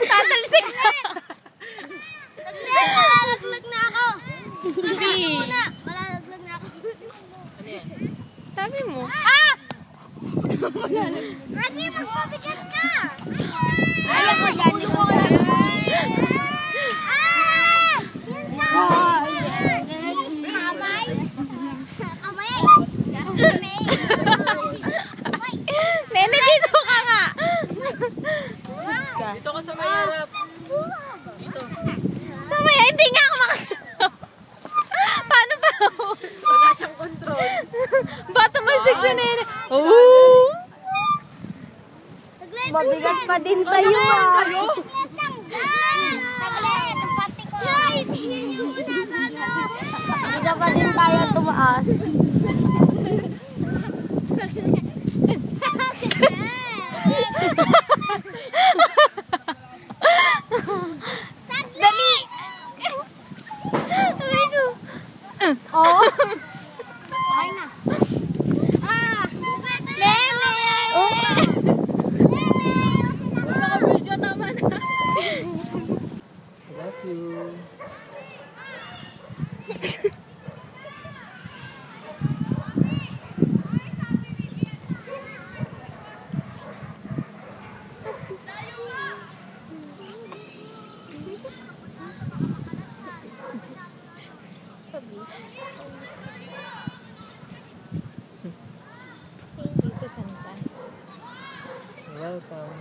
Tatalsik na. Malalaglag na ako. Malalaglag na ako. Sabi mo. Lagi magpabigat ka. Ayaw ko dyan. Nene, dito ka nga. Dito ka sa may harap. Dito. Sa may, hindi nga ako makakasama. Paano ba? Wala siyang control. Bata masig sa nene. Oh! Mabigat pa din sa'yo ah. Saglit, ang pati ko. Tingnan niyo muna tayo. Hindi pa din tayo tumaas. Dali! Ay, ko. Oh? Okay na. Nene! Naka-video, tama na. Love you. Welcome.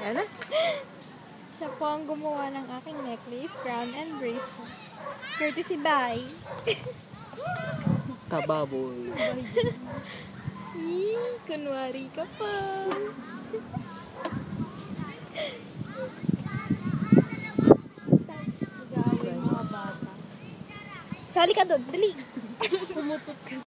Yan na. Siya po ang gumawa ng aking necklace, crown, and bracelet. Courtesy by Kababoy. kunwari ka pa. Gawin mga bata. Sali ka doon, dali. Pumutot ka.